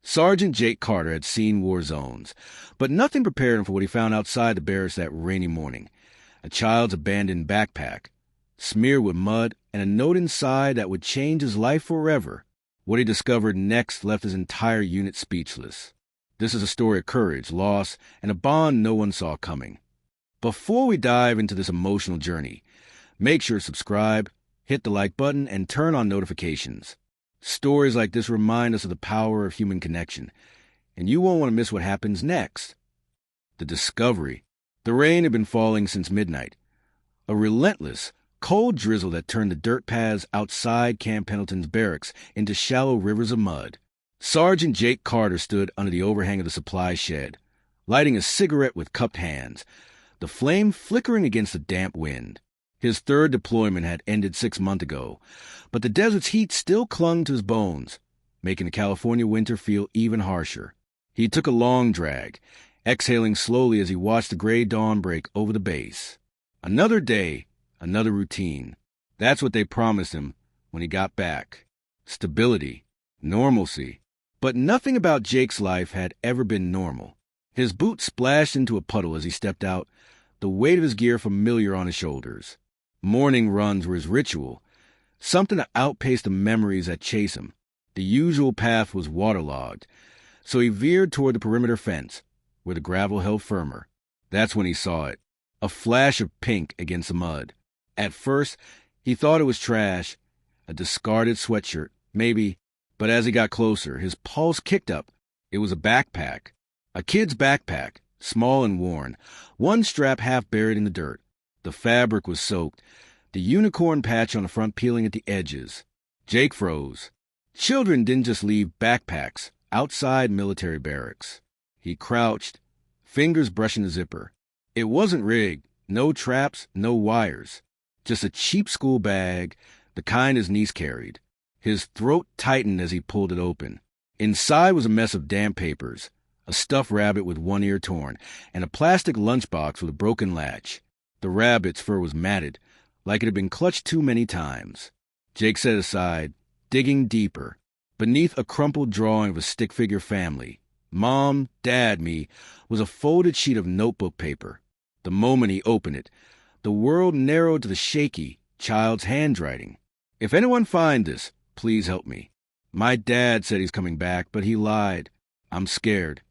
Sergeant Jake Carter had seen war zones, but nothing prepared him for what he found outside the barracks that rainy morning. A child's abandoned backpack, smeared with mud, and a note inside that would change his life forever. What he discovered next left his entire unit speechless. This is a story of courage, loss, and a bond no one saw coming. Before we dive into this emotional journey, make sure to subscribe, hit the like button, and turn on notifications. Stories like this remind us of the power of human connection, and you won't want to miss what happens next. The discovery. The rain had been falling since midnight. A relentless, cold drizzle that turned the dirt paths outside Camp Pendleton's barracks into shallow rivers of mud. Sergeant Jake Carter stood under the overhang of the supply shed, lighting a cigarette with cupped hands, the flame flickering against the damp wind. His third deployment had ended 6 months ago, but the desert's heat still clung to his bones, making the California winter feel even harsher. He took a long drag, exhaling slowly as he watched the gray dawn break over the base. Another day, another routine. That's what they promised him when he got back. Stability, normalcy. But nothing about Jake's life had ever been normal. His boot splashed into a puddle as he stepped out, the weight of his gear familiar on his shoulders. Morning runs were his ritual, something to outpace the memories that chase him. The usual path was waterlogged, so he veered toward the perimeter fence, where the gravel held firmer. That's when he saw it, a flash of pink against the mud. At first, he thought it was trash, a discarded sweatshirt, maybe, but as he got closer, his pulse kicked up. It was a backpack, a kid's backpack, small and worn, one strap half buried in the dirt. The fabric was soaked, the unicorn patch on the front peeling at the edges. Jake froze. Children didn't just leave backpacks outside military barracks. He crouched, fingers brushing the zipper. It wasn't rigged, no traps, no wires. Just a cheap school bag, the kind his niece carried. His throat tightened as he pulled it open. Inside was a mess of damp papers, a stuffed rabbit with one ear torn, and a plastic lunchbox with a broken latch. The rabbit's fur was matted, like it had been clutched too many times. Jake set it aside, digging deeper. Beneath a crumpled drawing of a stick figure family, Mom, Dad, me, was a folded sheet of notebook paper. The moment he opened it, the world narrowed to the shaky, child's handwriting. If anyone find this, please help me. My dad said he's coming back, but he lied. I'm scared.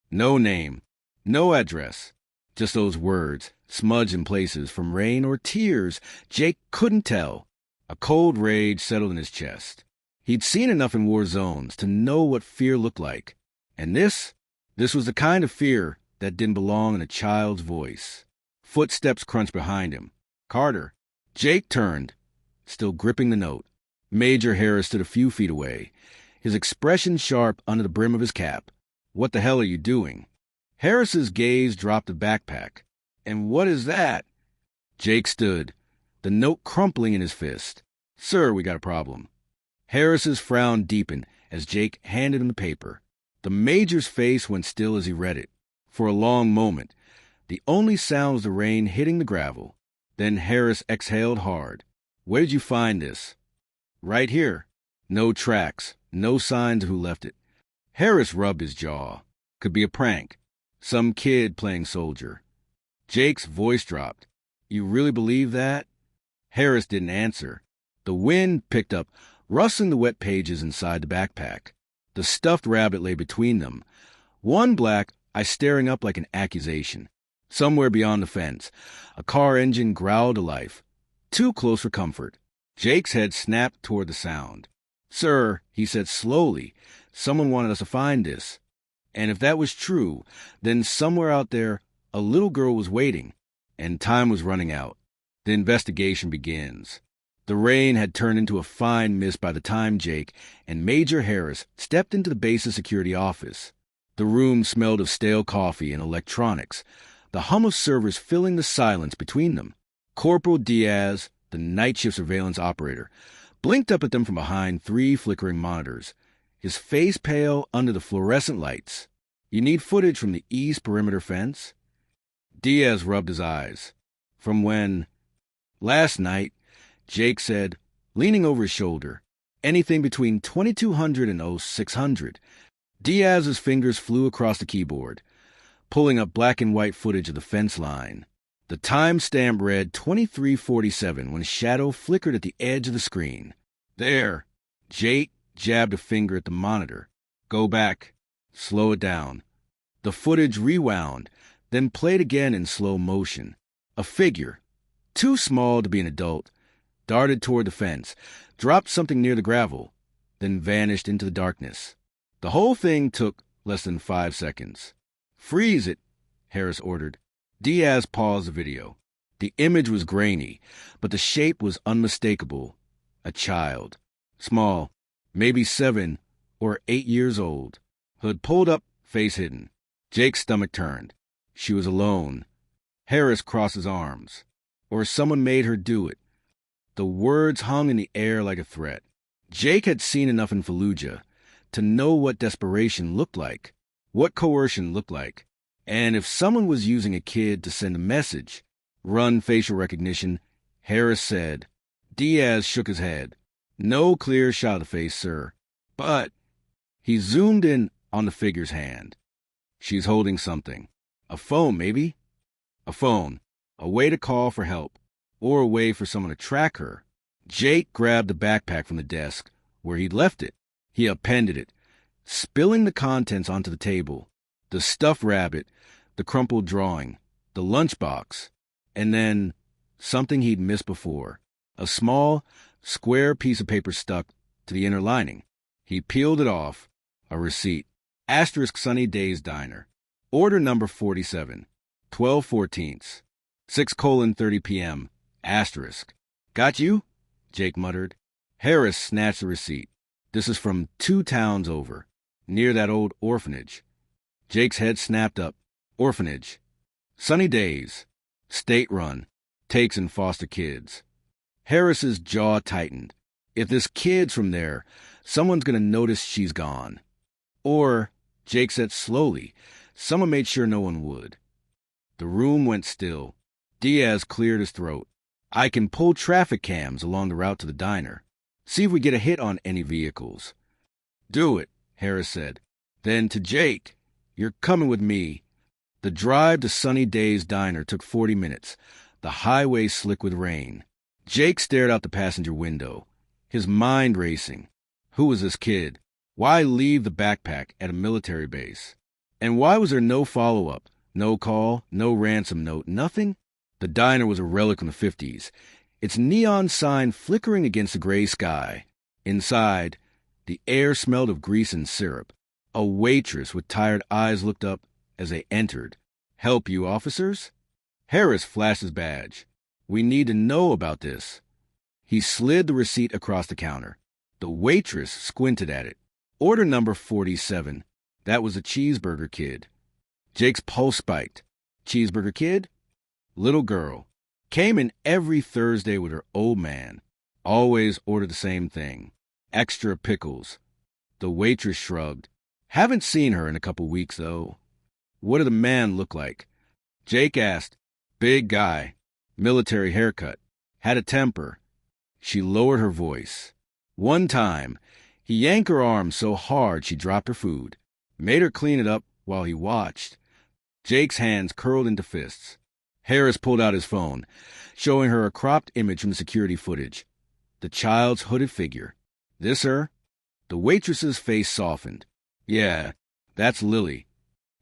No name, no address, just those words, smudged in places from rain or tears. Jake couldn't tell. A cold rage settled in his chest. He'd seen enough in war zones to know what fear looked like. And this was the kind of fear that didn't belong in a child's voice. Footsteps crunched behind him. Carter. Jake turned, still gripping the note. Major Harris stood a few feet away, his expression sharp under the brim of his cap. What the hell are you doing? Harris's gaze dropped the backpack. And what is that? Jake stood, the note crumpling in his fist. Sir, we got a problem. Harris's frown deepened as Jake handed him the paper. The major's face went still as he read it. For a long moment, the only sound was the rain hitting the gravel. Then Harris exhaled hard. Where did you find this? Right here. No tracks, no signs of who left it. Harris rubbed his jaw. Could be a prank. Some kid playing soldier. Jake's voice dropped. You really believe that? Harris didn't answer. The wind picked up, rustling the wet pages inside the backpack. The stuffed rabbit lay between them, one black eye staring up like an accusation. Somewhere beyond the fence, a car engine growled to life, too close for comfort. Jake's head snapped toward the sound. Sir, he said slowly, someone wanted us to find this. And if that was true, then somewhere out there, a little girl was waiting, and time was running out. The investigation begins. The rain had turned into a fine mist by the time Jake and Major Harris stepped into the base's security office. The room smelled of stale coffee and electronics, the hum of servers filling the silence between them. Corporal Diaz, the night shift surveillance operator, blinked up at them from behind 3 flickering monitors, his face pale under the fluorescent lights. You need footage from the east perimeter fence? Diaz rubbed his eyes. From when? Last night, Jake said, leaning over his shoulder. Anything between 2200 and 0600. Diaz's fingers flew across the keyboard, pulling up black and white footage of the fence line. The timestamp read 23:47 when a shadow flickered at the edge of the screen. There. Jake jabbed a finger at the monitor. Go back. Slow it down. The footage rewound, then played again in slow motion. A figure, too small to be an adult, darted toward the fence, dropped something near the gravel, then vanished into the darkness. The whole thing took less than 5 seconds. Freeze it, Harris ordered. Diaz paused the video. The image was grainy, but the shape was unmistakable. A child. Small, maybe 7 or 8 years old. Hood pulled up, face hidden. Jake's stomach turned. She was alone. Harris crossed his arms. Or someone made her do it. The words hung in the air like a threat. Jake had seen enough in Fallujah to know what desperation looked like, what coercion looked like. And if someone was using a kid to send a message, run facial recognition, Harris said. Diaz shook his head. No clear shot of the face, sir. But he zoomed in on the figure's hand. She's holding something. A phone, maybe? A phone. A way to call for help. Or a way for someone to track her. Jake grabbed the backpack from the desk where he'd left it. He appended it, spilling the contents onto the table. The stuffed rabbit, the crumpled drawing, the lunchbox, and then something he'd missed before. A small, square piece of paper stuck to the inner lining. He peeled it off. A receipt. Asterisk Sunny Days Diner. Order number 47. 12/14. 6:30 p.m. Asterisk. Got you? Jake muttered. Harris snatched the receipt. This is from 2 towns over, near that old orphanage. Jake's head snapped up. Orphanage. Sunny Days. State-run. Takes in foster kids. Harris's jaw tightened. If this kid's from there, someone's going to notice she's gone. Or, Jake said slowly, someone made sure no one would. The room went still. Diaz cleared his throat. I can pull traffic cams along the route to the diner. See if we get a hit on any vehicles. Do it, Harris said. Then to Jake, you're coming with me. The drive to Sunny Days Diner took 40 minutes, the highway slick with rain. Jake stared out the passenger window, his mind racing. Who was this kid? Why leave the backpack at a military base? And why was there no follow-up, no call, no ransom note, nothing? The diner was a relic from the 50s, its neon sign flickering against the gray sky. Inside, the air smelled of grease and syrup. A waitress with tired eyes looked up as they entered. Help you, officers? Harris flashed his badge. We need to know about this. He slid the receipt across the counter. The waitress squinted at it. Order number 47. That was a cheeseburger kid. Jake's pulse spiked. Cheeseburger kid? Little girl. Came in every Thursday with her old man. Always ordered the same thing. Extra pickles. The waitress shrugged. Haven't seen her in a couple weeks, though. What did the man look like? Jake asked. Big guy. Military haircut. Had a temper. She lowered her voice. One time, he yanked her arm so hard she dropped her food. Made her clean it up while he watched. Jake's hands curled into fists. Harris pulled out his phone, showing her a cropped image from the security footage. The child's hooded figure. This her? The waitress's face softened. Yeah, that's Lily.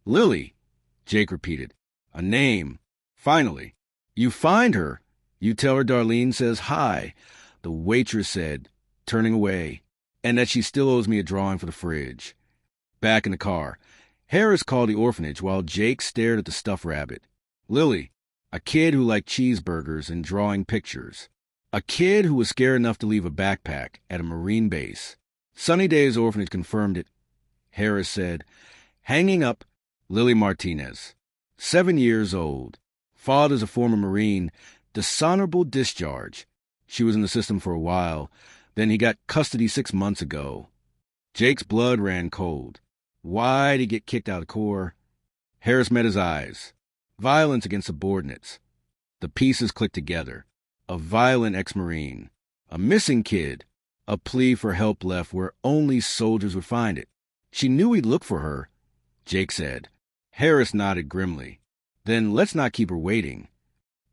Lily, Jake repeated. A name. Finally. You find her. You tell her Darlene says hi, the waitress said, turning away, and that she still owes me a drawing for the fridge. Back in the car, Harris called the orphanage while Jake stared at the stuffed rabbit. Lily, a kid who liked cheeseburgers and drawing pictures. A kid who was scared enough to leave a backpack at a Marine base. Sunny Days Orphanage confirmed it. Harris said, hanging up, Lily Martinez. 7 years old. Father's a former Marine. Dishonorable discharge. She was in the system for a while. Then he got custody 6 months ago. Jake's blood ran cold. Why'd he get kicked out of Corps? Harris met his eyes. Violence against subordinates. The pieces clicked together. A violent ex-Marine. A missing kid. A plea for help left where only soldiers would find it. She knew we'd look for her, Jake said. Harris nodded grimly. Then let's not keep her waiting.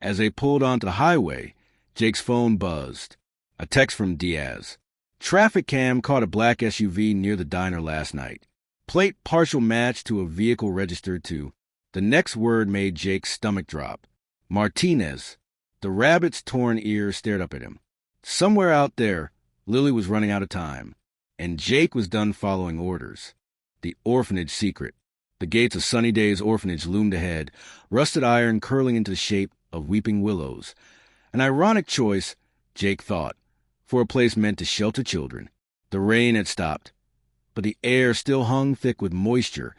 As they pulled onto the highway, Jake's phone buzzed. A text from Diaz. Traffic cam caught a black SUV near the diner last night. Plate partial match to a vehicle registered to. The next word made Jake's stomach drop. Martinez. The rabbit's torn ear stared up at him. Somewhere out there, Lily was running out of time, and Jake was done following orders. The orphanage secret. The gates of Sunny Days Orphanage loomed ahead, rusted iron curling into the shape of weeping willows. An ironic choice, Jake thought, for a place meant to shelter children. The rain had stopped, but the air still hung thick with moisture,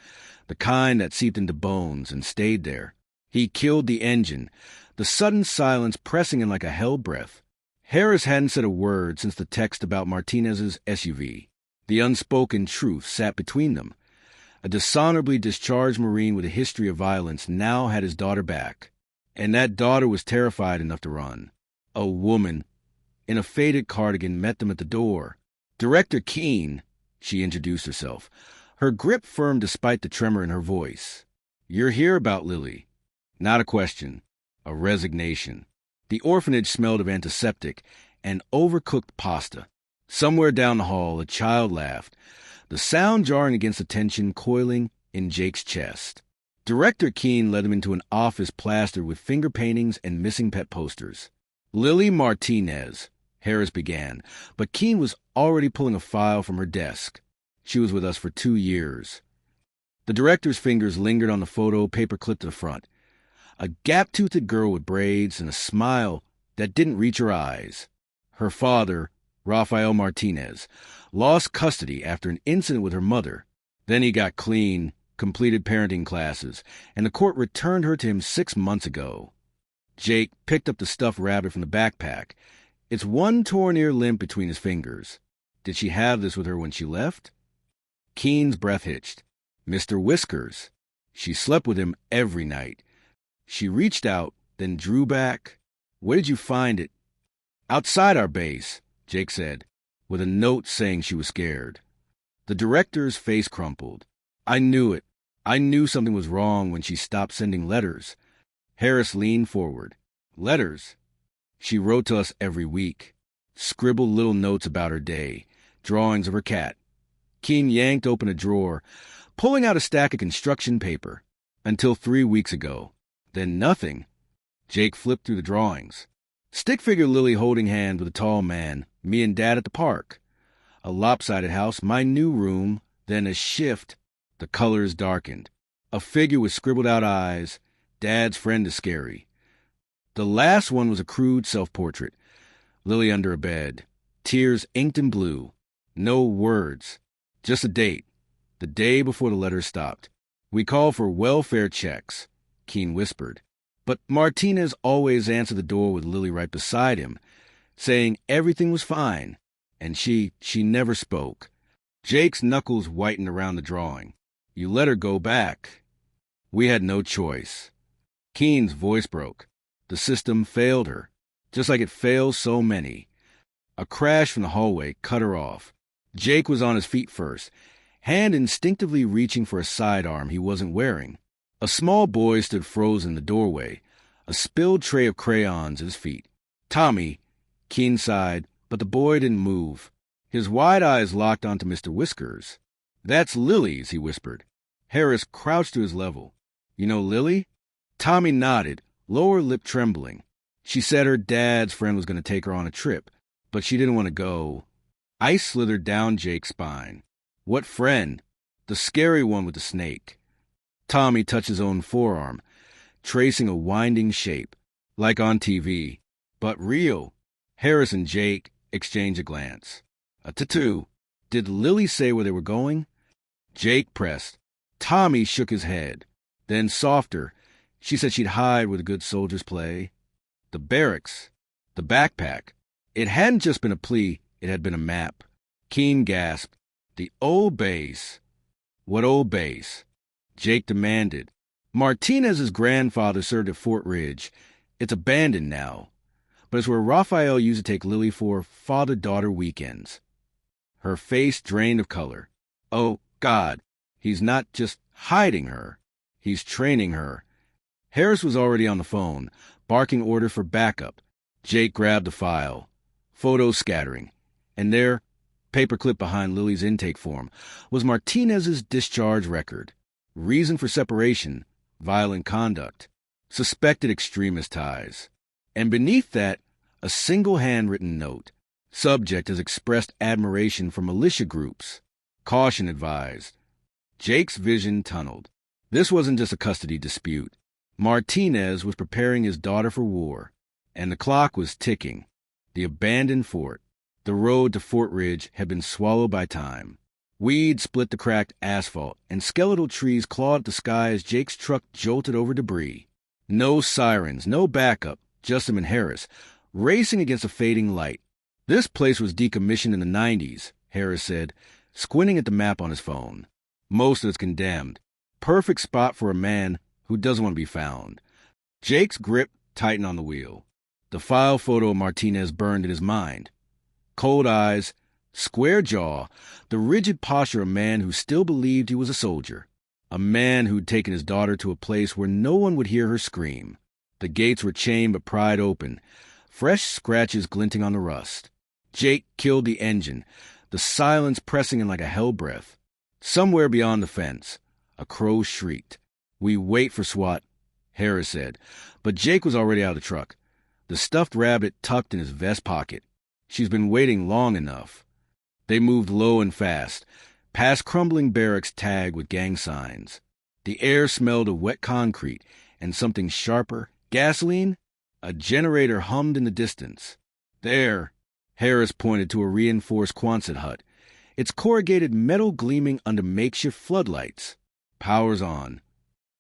the kind that seeped into bones and stayed there. He killed the engine, the sudden silence pressing in like a hell breath. Harris hadn't said a word since the text about Martinez's SUV. The unspoken truth sat between them. A dishonorably discharged Marine with a history of violence now had his daughter back, and that daughter was terrified enough to run. A woman in a faded cardigan met them at the door. Director Keene, she introduced herself, her grip firm despite the tremor in her voice. You're here about Lily. Not a question, a resignation. The orphanage smelled of antiseptic and overcooked pasta. Somewhere down the hall, a child laughed, the sound jarring against the tension coiling in Jake's chest. Director Keene led him into an office plastered with finger paintings and missing pet posters. Lily Martinez, Harris began, but Keene was already pulling a file from her desk. She was with us for 2 years. The director's fingers lingered on the photo paper-clipped to the front. A gap-toothed girl with braids and a smile that didn't reach her eyes. Her father, Rafael Martinez, lost custody after an incident with her mother. Then he got clean, completed parenting classes, and the court returned her to him 6 months ago. Jake picked up the stuffed rabbit from the backpack, its one torn ear limp between his fingers. Did she have this with her when she left? Keene's breath hitched. Mr. Whiskers. She slept with him every night. She reached out, then drew back. Where did you find it? Outside our base, Jake said, with a note saying she was scared. The director's face crumpled. I knew it. I knew something was wrong when she stopped sending letters. Harris leaned forward. Letters? She wrote to us every week. Scribbled little notes about her day, drawings of her cat. Keene yanked open a drawer, pulling out a stack of construction paper. Until 3 weeks ago. Then nothing. Jake flipped through the drawings. Stick figure Lily holding hand with a tall man, me and Dad at the park. A lopsided house, my new room, then a shift. The colors darkened. A figure with scribbled out eyes. Dad's friend is scary. The last one was a crude self-portrait. Lily under a bed. Tears inked in blue. No words. Just a date. The day before the letters stopped. We called for welfare checks, Keene whispered. But Martinez always answered the door with Lily right beside him, saying everything was fine, and she never spoke. Jake's knuckles whitened around the drawing. You let her go back. We had no choice. Keene's voice broke. The system failed her, just like it fails so many. A crash from the hallway cut her off. Jake was on his feet first, hand instinctively reaching for a sidearm he wasn't wearing. A small boy stood frozen in the doorway, a spilled tray of crayons at his feet. Tommy, Keene sighed, but the boy didn't move. His wide eyes locked onto Mr. Whiskers. That's Lily's, he whispered. Harris crouched to his level. You know Lily? Tommy nodded, lower lip trembling. She said her dad's friend was going to take her on a trip, but she didn't want to go. Ice slithered down Jake's spine. What friend? The scary one with the snake. Tommy touched his own forearm, tracing a winding shape, like on TV, but real. Harris and Jake exchanged a glance. A tattoo. Did Lily say where they were going? Jake pressed. Tommy shook his head. Then softer, she said she'd hide where the good soldiers play. The barracks. The backpack. It hadn't just been a plea, it had been a map. Keene gasped. The old base. What old base? Jake demanded. Martinez's grandfather served at Fort Ridge. It's abandoned now, but it's where Raphael used to take Lily for father-daughter weekends. Her face drained of color. Oh, God, he's not just hiding her. He's training her. Harris was already on the phone, barking order for backup. Jake grabbed the file. Photos scattering. And there, paperclip behind Lily's intake form, was Martinez's discharge record. Reason for separation, violent conduct, suspected extremist ties. And beneath that, a single handwritten note. Subject has expressed admiration for militia groups. Caution advised. Jake's vision tunneled. This wasn't just a custody dispute. Martinez was preparing his daughter for war, and the clock was ticking. The abandoned fort, the road to Fort Ridge, had been swallowed by time. Weeds split the cracked asphalt, and skeletal trees clawed at the sky as Jake's truck jolted over debris. No sirens, no backup, just him and Harris, racing against a fading light. This place was decommissioned in the 90s, Harris said, squinting at the map on his phone. Most of it's condemned. Perfect spot for a man who doesn't want to be found. Jake's grip tightened on the wheel. The file photo of Martinez burned in his mind. Cold eyes, square jaw, the rigid posture of a man who still believed he was a soldier. A man who'd taken his daughter to a place where no one would hear her scream. The gates were chained but pried open, fresh scratches glinting on the rust. Jake killed the engine, the silence pressing in like a hell breath. Somewhere beyond the fence, a crow shrieked. "We wait for SWAT," Harris said, but Jake was already out of the truck, the stuffed rabbit tucked in his vest pocket. She's been waiting long enough. They moved low and fast, past crumbling barracks tagged with gang signs. The air smelled of wet concrete and something sharper. Gasoline? A generator hummed in the distance. There, Harris pointed to a reinforced Quonset hut, its corrugated metal gleaming under makeshift floodlights. Power's on.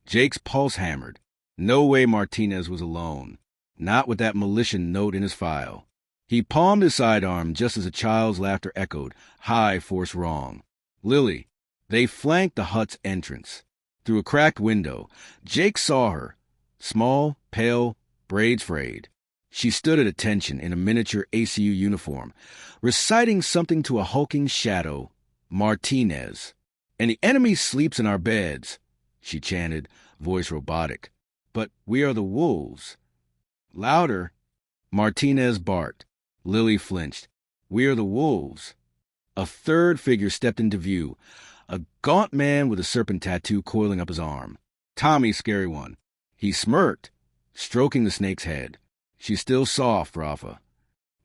Jake's pulse hammered. No way Martinez was alone. Not with that militia note in his file. He palmed his sidearm just as a child's laughter echoed, high force wrong. Lily. They flanked the hut's entrance. Through a cracked window, Jake saw her. Small, pale, braids frayed. She stood at attention in a miniature ACU uniform, reciting something to a hulking shadow. Martinez. "And the enemy sleeps in our beds," she chanted, voice robotic. "But we are the wolves." Louder. Martinez barked. Lily flinched. "We are the wolves." A third figure stepped into view, a gaunt man with a serpent tattoo coiling up his arm. Tommy's scary one. He smirked, stroking the snake's head. "She's still soft, Rafa."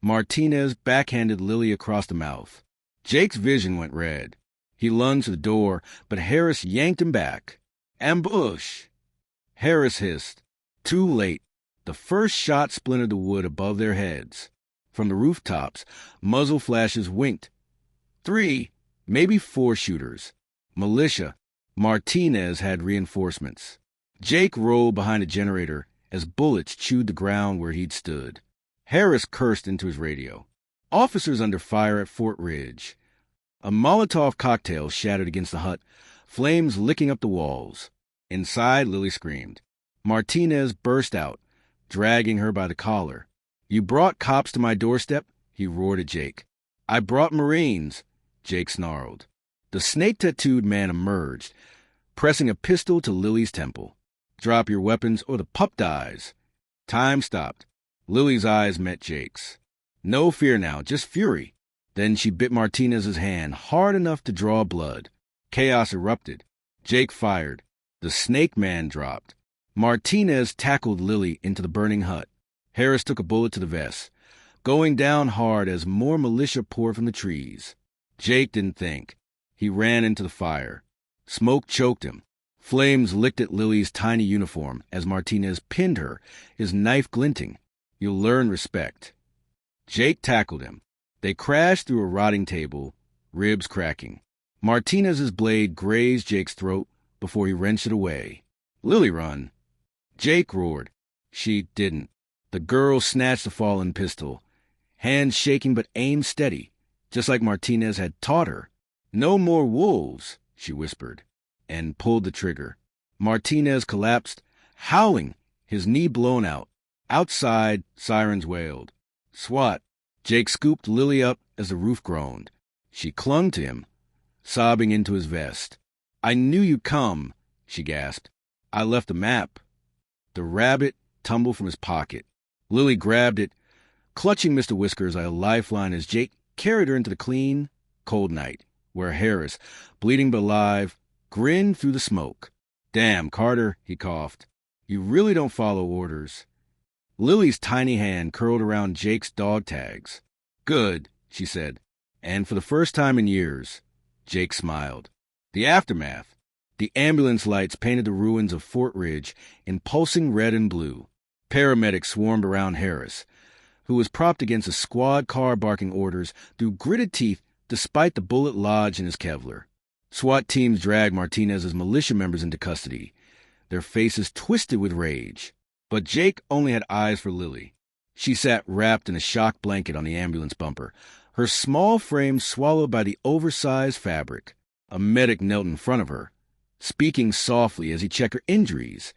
Martinez backhanded Lily across the mouth. Jake's vision went red. He lunged to the door, but Harris yanked him back. "Ambush!" Harris hissed. Too late. The first shot splintered the wood above their heads. From the rooftops, muzzle flashes winked. 3, maybe 4 shooters. Militia. Martinez had reinforcements. Jake rolled behind a generator as bullets chewed the ground where he'd stood. Harris cursed into his radio. Officers under fire at Fort Ridge. A Molotov cocktail shattered against the hut, flames licking up the walls. Inside, Lily screamed. Martinez burst out, dragging her by the collar. "You brought cops to my doorstep?" he roared at Jake. "I brought Marines," Jake snarled. The snake-tattooed man emerged, pressing a pistol to Lily's temple. "Drop your weapons or the pup dies." Time stopped. Lily's eyes met Jake's. No fear now, just fury. Then she bit Martinez's hand hard enough to draw blood. Chaos erupted. Jake fired. The snake man dropped. Martinez tackled Lily into the burning hut. Harris took a bullet to the vest, going down hard as more militia poured from the trees. Jake didn't think. He ran into the fire. Smoke choked him. Flames licked at Lily's tiny uniform as Martinez pinned her, his knife glinting. "You'll learn respect." Jake tackled him. They crashed through a rotting table, ribs cracking. Martinez's blade grazed Jake's throat before he wrenched it away. "Lily, run!" Jake roared. She didn't. The girl snatched the fallen pistol, hands shaking but aim steady, just like Martinez had taught her. "No more wolves," she whispered, and pulled the trigger. Martinez collapsed, howling, his knee blown out. Outside, sirens wailed. "SWAT!" Jake scooped Lily up as the roof groaned. She clung to him. sobbing into his vest. "I knew you'd come," she gasped. "I left a map." The rabbit tumbled from his pocket. Lily grabbed it, clutching Mr. Whiskers like a lifeline as Jake carried her into the clean, cold night, where Harris, bleeding but alive, grinned through the smoke. "Damn, Carter," he coughed. "You really don't follow orders." Lily's tiny hand curled around Jake's dog tags. "Good," she said. And for the first time in years, Jake smiled. The aftermath. The ambulance lights painted the ruins of Fort Ridge in pulsing red and blue. Paramedics swarmed around Harris, who was propped against a squad car barking orders through gritted teeth despite the bullet lodged in his Kevlar. SWAT teams dragged Martinez's militia members into custody, their faces twisted with rage. But Jake only had eyes for Lily. She sat wrapped in a shock blanket on the ambulance bumper, her small frame swallowed by the oversized fabric. A medic knelt in front of her, speaking softly as he checked her injuries.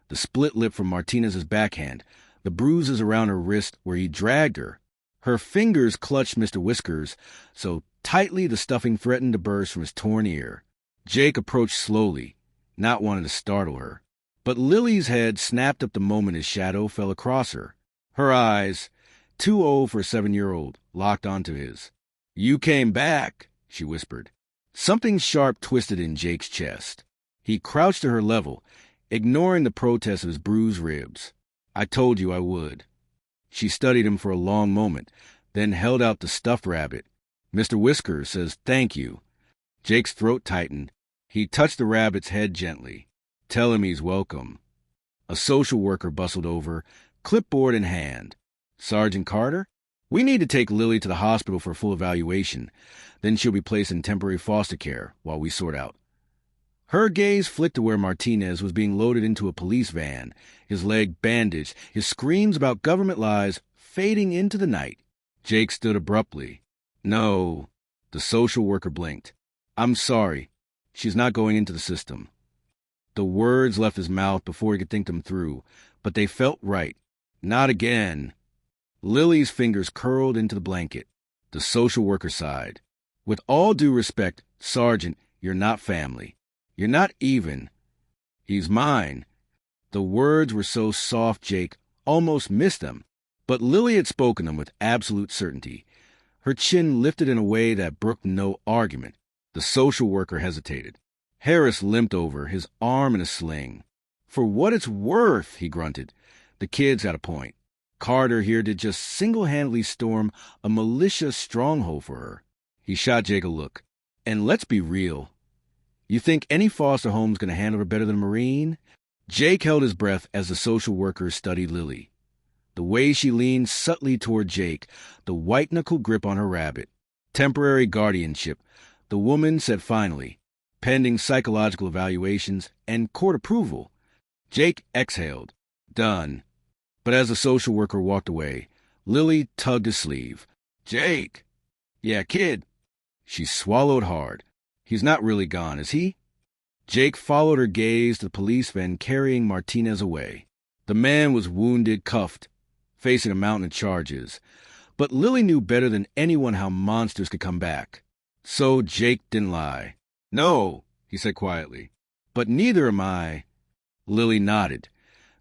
The split lip from Martinez's backhand, the bruises around her wrist where he dragged her. Her fingers clutched Mr. Whiskers so tightly the stuffing threatened to burst from his torn ear. Jake approached slowly, not wanting to startle her. But Lily's head snapped up the moment his shadow fell across her. Her eyes, too old for a 7-year-old, locked onto his. "You came back," she whispered. Something sharp twisted in Jake's chest. He crouched to her level, ignoring the protest of his bruised ribs. "I told you I would." She studied him for a long moment, then held out the stuffed rabbit. "Mr. Whiskers says thank you." Jake's throat tightened. He touched the rabbit's head gently. "Tell him he's welcome." A social worker bustled over, clipboard in hand. "Sergeant Carter? We need to take Lily to the hospital for a full evaluation. Then she'll be placed in temporary foster care while we sort out." Her gaze flicked to where Martinez was being loaded into a police van, his leg bandaged, his screams about government lies fading into the night. Jake stood abruptly. "No." The social worker blinked. "I'm sorry. She's not going into the system." The words left his mouth before he could think them through, but they felt right. Not again. Lily's fingers curled into the blanket. The social worker sighed. "With all due respect, Sergeant, you're not family. You're not even. He's mine." The words were so soft Jake almost missed them, but Lily had spoken them with absolute certainty. Her chin lifted in a way that brooked no argument. The social worker hesitated. Harris limped over, his arm in a sling. "For what it's worth," he grunted. "The kid's got a point. Carter here did just single-handedly storm a militia stronghold for her." He shot Jake a look. "And let's be real. You think any foster home's going to handle her better than a Marine?" Jake held his breath as the social worker studied Lily. The way she leaned subtly toward Jake, the white-knuckle grip on her rabbit. Temporary guardianship, the woman said finally, pending psychological evaluations and court approval. Jake exhaled. Done. But as the social worker walked away, Lily tugged his sleeve. "Jake!" "Yeah, kid." She swallowed hard. "He's not really gone, is he?" Jake followed her gaze to the police van carrying Martinez away. The man was wounded, cuffed, facing a mountain of charges. But Lily knew better than anyone how monsters could come back. So Jake didn't lie. "No," he said quietly. "But neither am I." Lily nodded,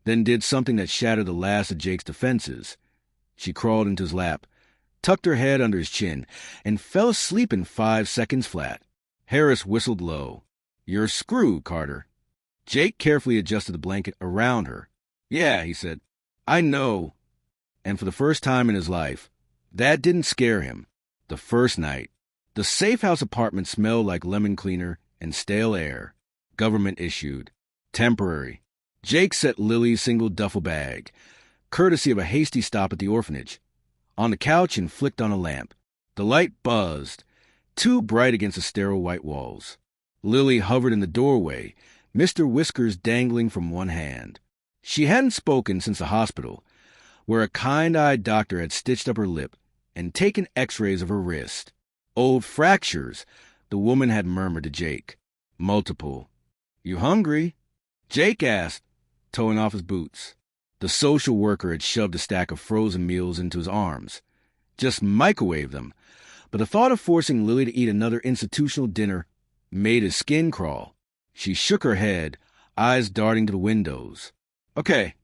then did something that shattered the last of Jake's defenses. She crawled into his lap, tucked her head under his chin, and fell asleep in 5 seconds flat. Harris whistled low. "You're screwed, Carter." Jake carefully adjusted the blanket around her. "Yeah," he said. "I know." And for the first time in his life, that didn't scare him. The first night, the safe house apartment smelled like lemon cleaner and stale air. Government issued. Temporary. Jake set Lily's single duffel bag, courtesy of a hasty stop at the orphanage, on the couch and flicked on a lamp. The light buzzed, too bright against the sterile white walls. Lily hovered in the doorway, Mr. Whiskers dangling from one hand. She hadn't spoken since the hospital, where a kind-eyed doctor had stitched up her lip and taken x-rays of her wrist. "Old fractures," the woman had murmured to Jake. "Multiple." "You hungry?" Jake asked, toeing off his boots. The social worker had shoved a stack of frozen meals into his arms. "Just microwave them." but the thought of forcing Lily to eat another institutional dinner made his skin crawl. She shook her head, eyes darting to the windows. Okay.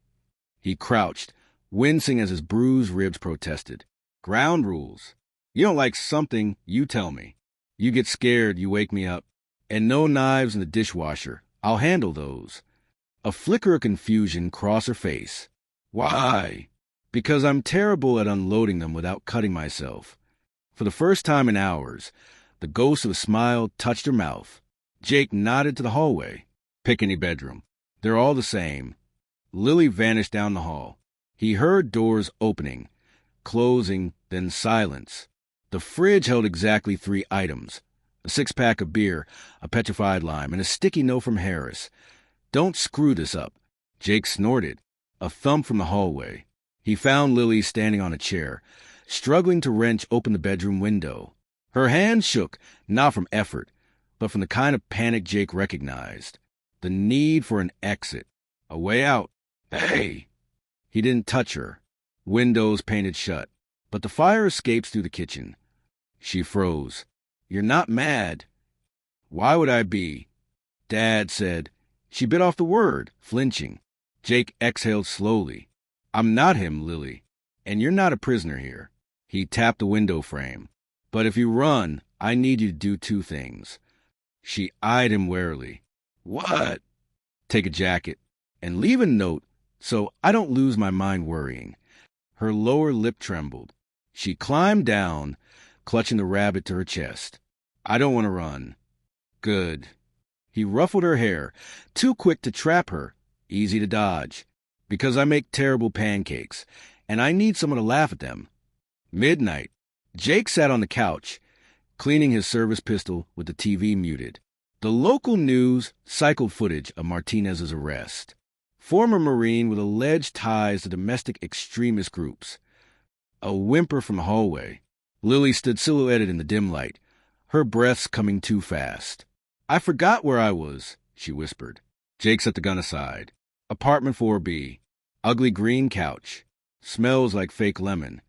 He crouched, wincing as his bruised ribs protested. Ground rules. You don't like something, you tell me. You get scared, you wake me up. And no knives in the dishwasher. I'll handle those. A flicker of confusion crossed her face. Why? Because I'm terrible at unloading them without cutting myself. For the first time in hours, the ghost of a smile touched her mouth. Jake nodded to the hallway. Pick any bedroom. They're all the same. Lily vanished down the hall. He heard doors opening, closing, then silence. The fridge held exactly 3 items. A 6-pack of beer, a petrified lime, and a sticky note from Harris. Don't screw this up. Jake snorted. A thump from the hallway. He found Lily standing on a chair, struggling to wrench open the bedroom window. Her hand shook, not from effort, but from the kind of panic Jake recognized. The need for an exit. A way out. Hey! He didn't touch her. Windows painted shut. But the fire escapes through the kitchen. She froze. You're not mad. Why would I be? Dad said. She bit off the word, flinching. Jake exhaled slowly. I'm not him, Lily. And you're not a prisoner here. He tapped the window frame. But if you run, I need you to do 2 things. She eyed him warily. What? Take a jacket. And leave a note so I don't lose my mind worrying. Her lower lip trembled. She climbed down, clutching the rabbit to her chest. I don't want to run. Good. He ruffled her hair, too quick to trap her, easy to dodge. Because I make terrible pancakes, and I need someone to laugh at them. Midnight. Jake sat on the couch, cleaning his service pistol with the TV muted. The local news cycled footage of Martinez's arrest. Former Marine with alleged ties to domestic extremist groups. A whimper from the hallway. Lily stood silhouetted in the dim light, her breaths coming too fast. I forgot where I was, she whispered. Jake set the gun aside. Apartment 4B. Ugly green couch. Smells like fake lemon.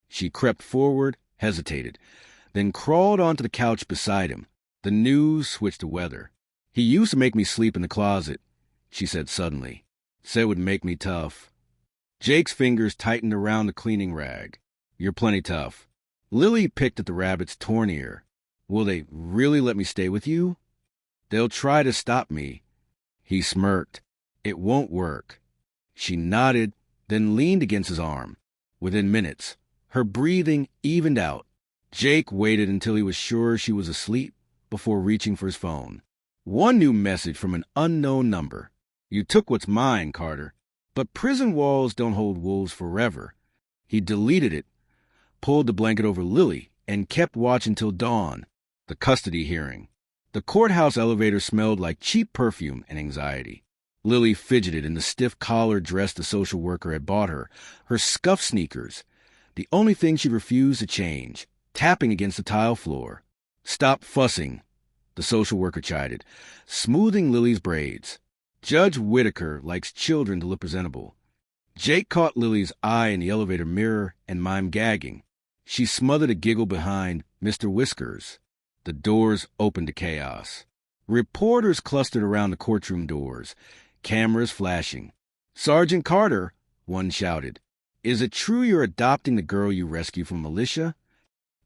She crept forward, hesitated, then crawled onto the couch beside him. The news switched to weather. He used to make me sleep in the closet, she said suddenly. Said it would make me tough. Jake's fingers tightened around the cleaning rag. You're plenty tough. Lily picked at the rabbit's torn ear. Will they really let me stay with you? They'll try to stop me. He smirked. It won't work. She nodded, then leaned against his arm. Within minutes, her breathing evened out. Jake waited until he was sure she was asleep before reaching for his phone. One new message from an unknown number. You took what's mine, Carter. But prison walls don't hold wolves forever. He deleted it, pulled the blanket over Lily, and kept watch until dawn. The custody hearing. The courthouse elevator smelled like cheap perfume and anxiety. Lily fidgeted in the stiff collared dress the social worker had bought her, her scuffed sneakers. The only thing she refused to change, tapping against the tile floor. Stop fussing, the social worker chided, smoothing Lily's braids. Judge Whitaker likes children to look presentable. Jake caught Lily's eye in the elevator mirror and mimed gagging. She smothered a giggle behind Mr. Whiskers. The doors opened to chaos. Reporters clustered around the courtroom doors, cameras flashing. Sergeant Carter, one shouted. Is it true you're adopting the girl you rescued from militia?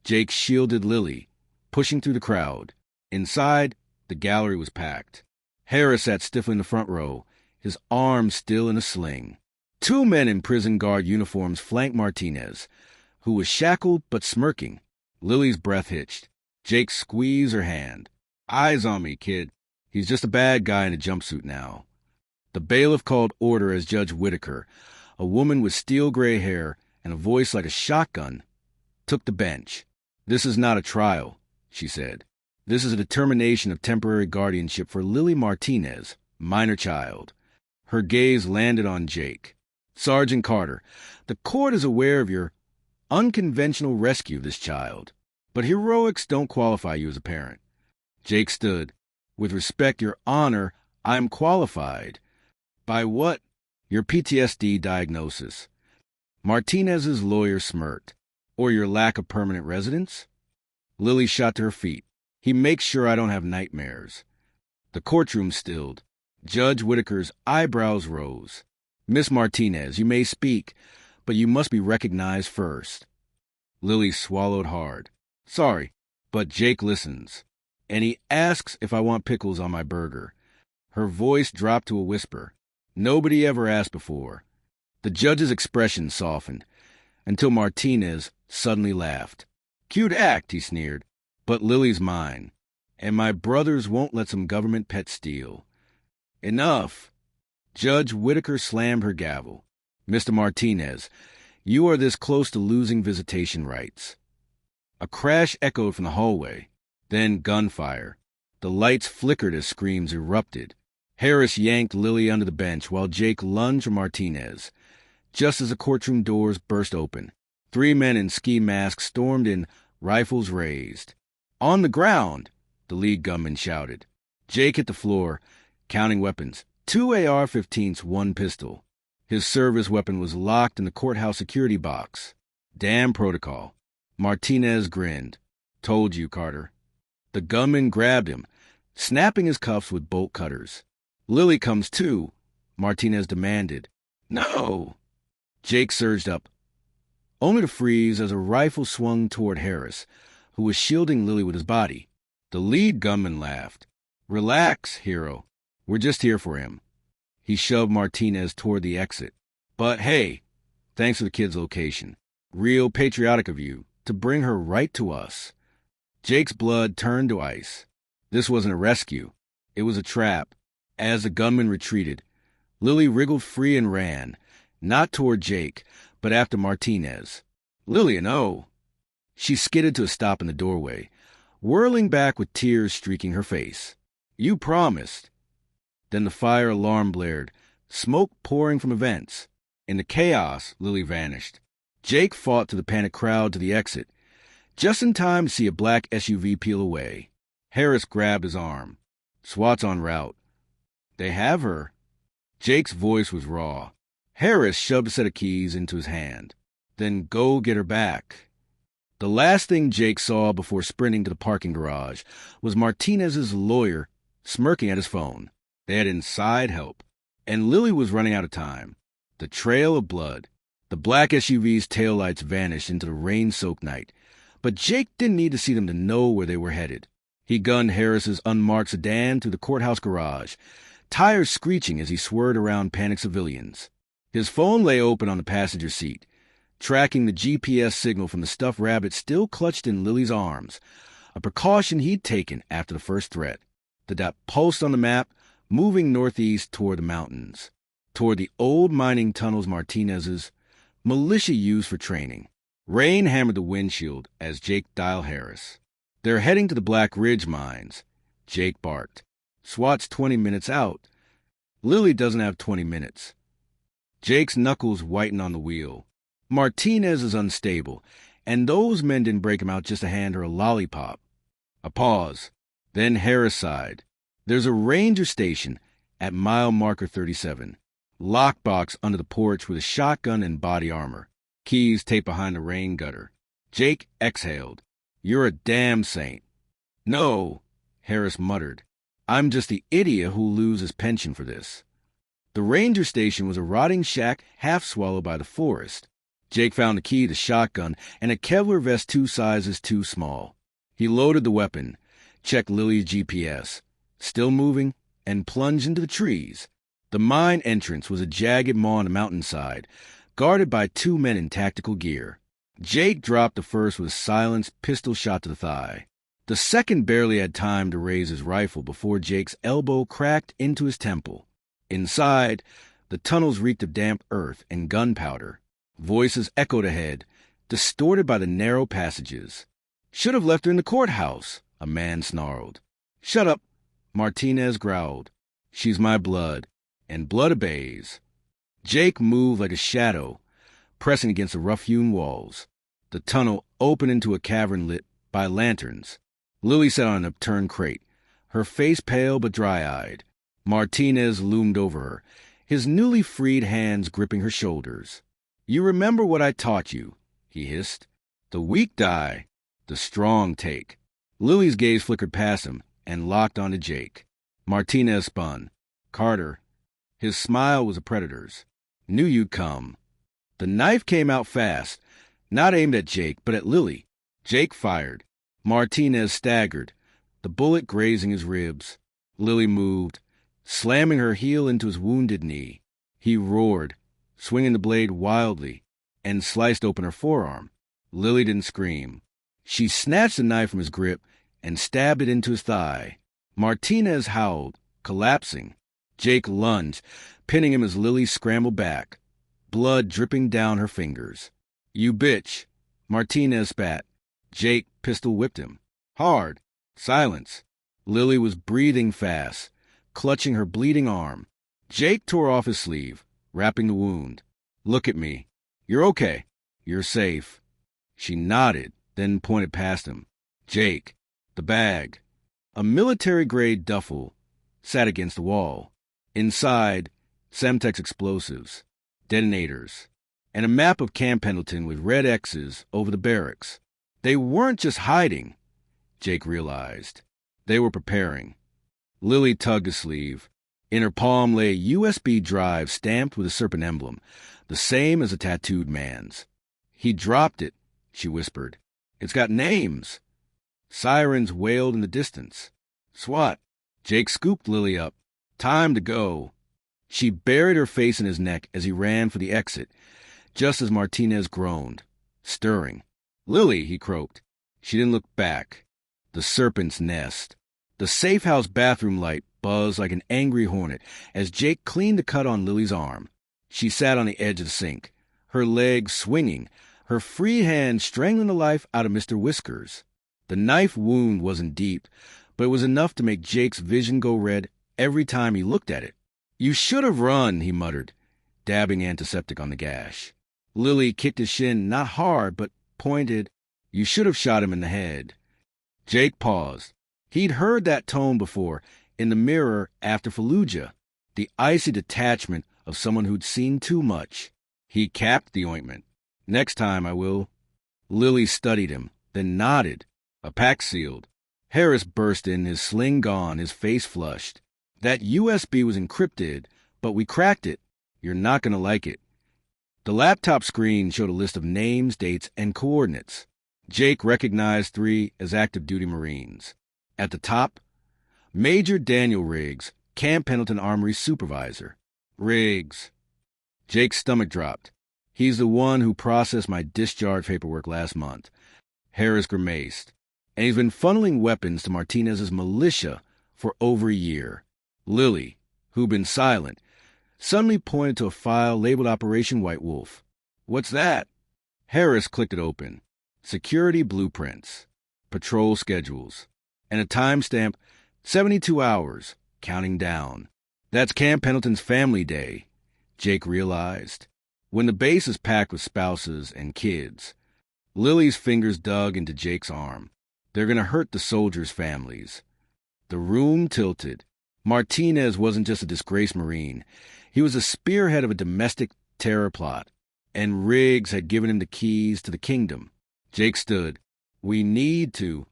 Jake shielded Lily, pushing through the crowd. Inside, the gallery was packed. Harris sat stiffly in the front row, his arms still in a sling. 2 men in prison guard uniforms flanked Martinez, who was shackled but smirking. Lily's breath hitched. Jake squeezed her hand. Eyes on me, kid. He's just a bad guy in a jumpsuit now. The bailiff called order as Judge Whitaker, a woman with steel gray hair and a voice like a shotgun, took the bench. This is not a trial, she said. This is a determination of temporary guardianship for Lily Martinez, minor child. Her gaze landed on Jake. Sergeant Carter, the court is aware of your unconventional rescue of this child, but heroics don't qualify you as a parent. Jake stood. With respect, Your Honor, I am qualified. By what? Your PTSD diagnosis. Martinez's lawyer smirked. Or your lack of permanent residence? Lily shot to her feet. He makes sure I don't have nightmares. The courtroom stilled. Judge Whitaker's eyebrows rose. Miss Martinez, you may speak, but you must be recognized first. Lily swallowed hard. Sorry, but Jake listens. And he asks if I want pickles on my burger. Her voice dropped to a whisper. Nobody ever asked before. The judge's expression softened, until Martinez suddenly laughed. Cute act, he sneered, but Lily's mine, and my brothers won't let some government pet steal. Enough. Judge Whitaker slammed her gavel. Mr. Martinez, you are this close to losing visitation rights. A crash echoed from the hallway, then gunfire. The lights flickered as screams erupted. Harris yanked Lily under the bench while Jake lunged for Martinez. Just as the courtroom doors burst open, 3 men in ski masks stormed in, rifles raised. On the ground, the lead gunman shouted. Jake hit the floor, counting weapons. 2 AR-15s, 1 pistol. His service weapon was locked in the courthouse security box. Damn protocol. Martinez grinned. Told you, Carter. The gunman grabbed him, snapping his cuffs with bolt cutters. Lily comes too, Martinez demanded. No! Jake surged up, only to freeze as a rifle swung toward Harris, who was shielding Lily with his body. The lead gunman laughed. Relax, hero. We're just here for him. He shoved Martinez toward the exit. But hey, thanks for the kid's location. Real patriotic of you to bring her right to us. Jake's blood turned to ice. This wasn't a rescue. It was a trap. As the gunman retreated, Lily wriggled free and ran, not toward Jake, but after Martinez. Lily, no. She skidded to a stop in the doorway, whirling back with tears streaking her face. You promised. Then the fire alarm blared, smoke pouring from the vents. In the chaos, Lily vanished. Jake fought through the panicked crowd to the exit, just in time to see a black SUV peel away. Harris grabbed his arm. SWAT's en route. They have her. Jake's voice was raw. Harris shoved a set of keys into his hand. Then go get her back. The last thing Jake saw before sprinting to the parking garage was Martinez's lawyer smirking at his phone. They had inside help, and Lily was running out of time. The trail of blood. The black SUV's taillights vanished into the rain-soaked night, but Jake didn't need to see them to know where they were headed. He gunned Harris's unmarked sedan through the courthouse garage, tires screeching as he swerved around panicked civilians. His phone lay open on the passenger seat, tracking the GPS signal from the stuffed rabbit still clutched in Lily's arms, a precaution he'd taken after the first threat. The dot pulsed on the map, moving northeast toward the mountains, toward the old mining tunnels Martinez's militia used for training. Rain hammered the windshield as Jake dialed Harris. They're heading to the Black Ridge mines, Jake barked. SWAT's 20 minutes out. Lily doesn't have 20 minutes. Jake's knuckles whitened on the wheel. Martinez is unstable, and those men didn't break him out just to hand her a lollipop. A pause. Then Harris sighed. There's a ranger station at mile marker 37. Lockbox under the porch with a shotgun and body armor. Keys taped behind the rain gutter. Jake exhaled. You're a damn saint. No, Harris muttered. I'm just the idiot who'll lose his pension for this. The ranger station was a rotting shack half swallowed by the forest. Jake found the key to the shotgun and a Kevlar vest 2 sizes too small. He loaded the weapon, checked Lily's GPS, still moving, and plunged into the trees. The mine entrance was a jagged maw on the mountainside, guarded by 2 men in tactical gear. Jake dropped the first with a silenced pistol shot to the thigh. The second barely had time to raise his rifle before Jake's elbow cracked into his temple. Inside, the tunnels reeked of damp earth and gunpowder. Voices echoed ahead, distorted by the narrow passages. Should have left her in the courthouse, a man snarled. Shut up, Martinez growled. She's my blood, and blood obeys. Jake moved like a shadow, pressing against the rough-hewn walls. The tunnel opened into a cavern lit by lanterns. Lily sat on an upturned crate, her face pale but dry-eyed. Martinez loomed over her, his newly freed hands gripping her shoulders. You remember what I taught you, he hissed. The weak die, the strong take. Lily's gaze flickered past him and locked onto Jake. Martinez spun. Carter. His smile was a predator's. Knew you'd come. The knife came out fast, not aimed at Jake, but at Lily. Jake fired. Martinez staggered, the bullet grazing his ribs. Lily moved, slamming her heel into his wounded knee. He roared, swinging the blade wildly, and sliced open her forearm. Lily didn't scream. She snatched the knife from his grip and stabbed it into his thigh. Martinez howled, collapsing. Jake lunged, pinning him as Lily scrambled back, blood dripping down her fingers. "You bitch!" Martinez spat. Jake pistol-whipped him. Hard. Silence. Lily was breathing fast, clutching her bleeding arm. Jake tore off his sleeve, wrapping the wound. "Look at me. You're okay. You're safe." She nodded, then pointed past him. "Jake, the bag." A military-grade duffel sat against the wall. Inside, Semtex explosives, detonators, and a map of Camp Pendleton with red X's over the barracks. They weren't just hiding, Jake realized. They were preparing. Lily tugged his sleeve. In her palm lay a USB drive stamped with a serpent emblem, the same as a tattooed man's. "He dropped it," she whispered. "It's got names." Sirens wailed in the distance. "SWAT." Jake scooped Lily up. "Time to go." She buried her face in his neck as he ran for the exit, just as Martinez groaned, stirring. "Lily," he croaked. She didn't look back. The serpent's nest. The safe house bathroom light buzzed like an angry hornet as Jake cleaned the cut on Lily's arm. She sat on the edge of the sink, her legs swinging, her free hand strangling the life out of Mr. Whiskers. The knife wound wasn't deep, but it was enough to make Jake's vision go red every time he looked at it. "You should have run," he muttered, dabbing antiseptic on the gash. Lily kicked his shin, not hard, but pointed. "You should have shot him in the head." Jake paused. He'd heard that tone before, in the mirror after Fallujah, the icy detachment of someone who'd seen too much. He capped the ointment. "Next time I will." Lily studied him, then nodded. A pack sealed. Harris burst in, his sling gone, his face flushed. "That USB was encrypted, but we cracked it. You're not going to like it." The laptop screen showed a list of names, dates, and coordinates. Jake recognized 3 as active duty Marines. At the top, Major Daniel Riggs, Camp Pendleton Armory Supervisor. Riggs. Jake's stomach dropped. "He's the one who processed my discharge paperwork last month." Harris grimaced. "And he's been funneling weapons to Martinez's militia for over a year." Lily, who'd been silent, suddenly pointed to a file labeled Operation White Wolf. "What's that?" Harris clicked it open. Security blueprints, patrol schedules, and a timestamp 72 hours, counting down. "That's Camp Pendleton's family day," Jake realized, when the base is packed with spouses and kids. Lily's fingers dug into Jake's arm. "They're going to hurt the soldiers' families." The room tilted. Martinez wasn't just a disgraced Marine. He was the spearhead of a domestic terror plot, and Riggs had given him the keys to the kingdom. Jake stood. "We need to."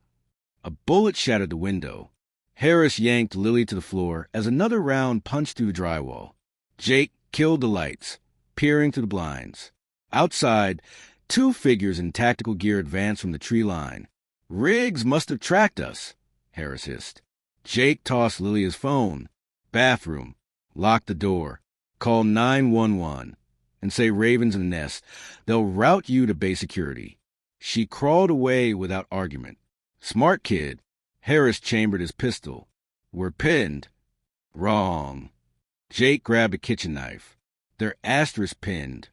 A bullet shattered the window. Harris yanked Lily to the floor as another round punched through the drywall. Jake killed the lights, peering through the blinds. Outside, 2 figures in tactical gear advanced from the tree line. "Riggs must have tracked us," Harris hissed. Jake tossed Lily his phone. "Bathroom. Lock the door. Call 911 and say Raven's in the nest. They'll route you to base security." She crawled away without argument. "Smart kid." Harris chambered his pistol. "We're pinned." "Wrong." Jake grabbed a kitchen knife. "They're asterisk pinned."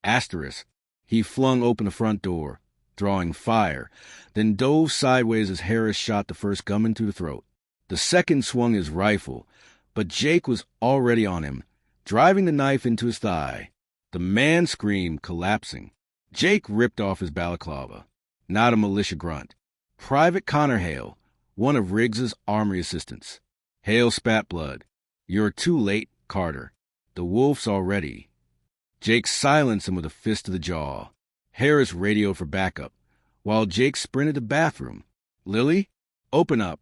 Asterisk. He flung open the front door, drawing fire, then dove sideways as Harris shot the first gunman through the throat. The second swung his rifle, but Jake was already on him, driving the knife into his thigh. The man screamed, collapsing. Jake ripped off his balaclava. Not a militia grunt. Private Connor Hale, one of Riggs's armory assistants. Hale spat blood. "You're too late, Carter. The wolf's already." Jake silenced him with a fist to the jaw. Harris radioed for backup, while Jake sprinted to the bathroom. "Lily?" Open up.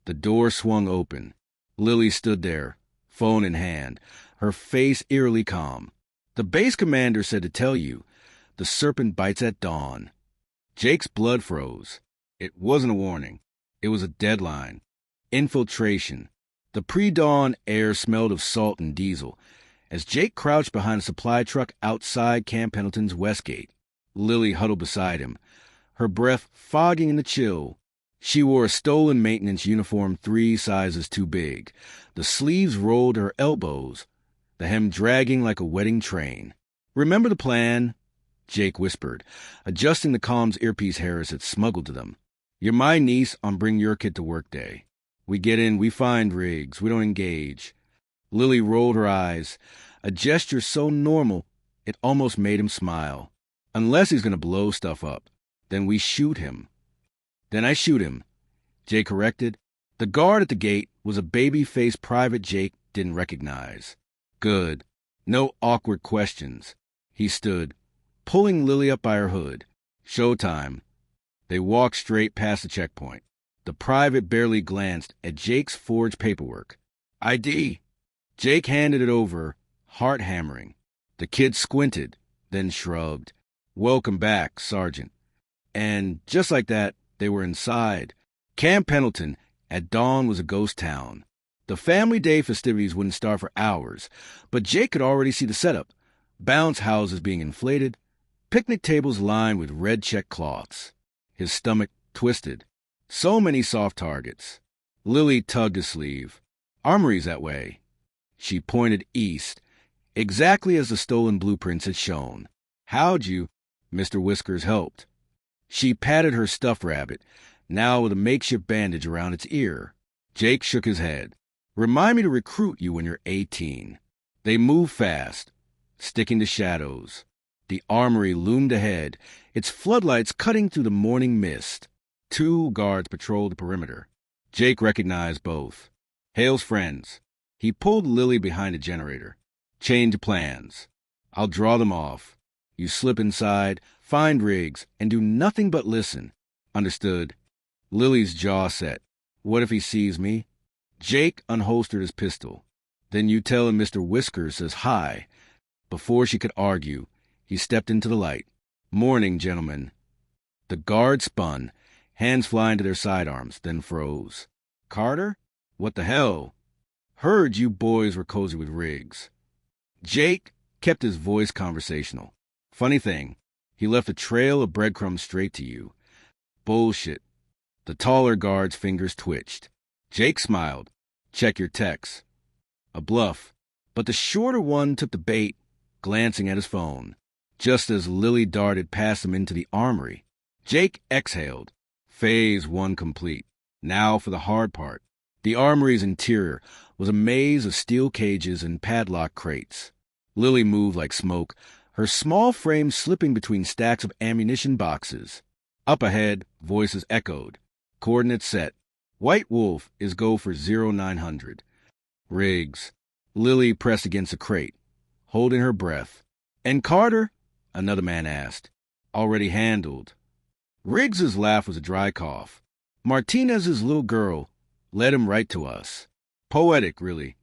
The door swung open. Lily stood there, phone in hand, her face eerily calm. The base commander said to tell you, the serpent bites at dawn. Jake's blood froze. It wasn't a warning. It was a deadline. Infiltration. The pre-dawn air smelled of salt and diesel. As Jake crouched behind a supply truck outside Camp Pendleton's west gate, Lily huddled beside him, her breath fogging in the chill. She wore a stolen maintenance uniform 3 sizes too big. The sleeves rolled to her elbows, the hem dragging like a wedding train. "Remember the plan?" Jake whispered, adjusting the comms earpiece Harris had smuggled to them. "You're my niece on Bring Your Kid to Work Day. We get in, we find Riggs, we don't engage." Lily rolled her eyes, a gesture so normal it almost made him smile. "Unless he's going to blow stuff up, then we shoot him." "Then I shoot him," Jake corrected. The guard at the gate was a baby-faced private Jake didn't recognize. Good. No awkward questions. He stood, pulling Lily up by her hood. Showtime. They walked straight past the checkpoint. The private barely glanced at Jake's forged paperwork. "ID." Jake handed it over, heart hammering. The kid squinted, then shrugged. "Welcome back, Sergeant." And just like that, they were inside. Camp Pendleton at dawn was a ghost town. The family day festivities wouldn't start for hours, but Jake could already see the setup. Bounce houses being inflated, picnic tables lined with red check cloths. His stomach twisted. So many soft targets. Lily tugged his sleeve. "Armory's that way." She pointed east, exactly as the stolen blueprints had shown. "How'd you?" Mr. Whiskers helped. She patted her stuffed rabbit, now with a makeshift bandage around its ear. Jake shook his head. "Remind me to recruit you when you're 18. They moved fast, sticking to shadows. The armory loomed ahead, its floodlights cutting through the morning mist. 2 guards patrolled the perimeter. Jake recognized both. Hale's friends. He pulled Lily behind a generator. "Change plans. I'll draw them off. You slip inside, find Riggs, and do nothing but listen." "Understood." Lily's jaw set. "What if he sees me?" Jake unholstered his pistol. "Then you tell him Mr. Whiskers says hi." Before she could argue, he stepped into the light. "Morning, gentlemen." The guard spun, hands flying to their sidearms, then froze. "Carter? What the hell?" "Heard you boys were cozy with Riggs." Jake kept his voice conversational. "Funny thing, he left a trail of breadcrumbs straight to you." "Bullshit." The taller guard's fingers twitched. Jake smiled. "Check your text." A bluff, but the shorter one took the bait, glancing at his phone. Just as Lily darted past him into the armory, Jake exhaled. Phase 1 complete. Now for the hard part. The armory's interior was a maze of steel cages and padlock crates. Lily moved like smoke, her small frame slipping between stacks of ammunition boxes. Up ahead, voices echoed. Coordinates set. White Wolf is go for 0900. Riggs. Lily pressed against a crate, holding her breath. "And Carter?" another man asked. "Already handled." Riggs's laugh was a dry cough. "Martinez's little girl led him right to us." Poetic, really.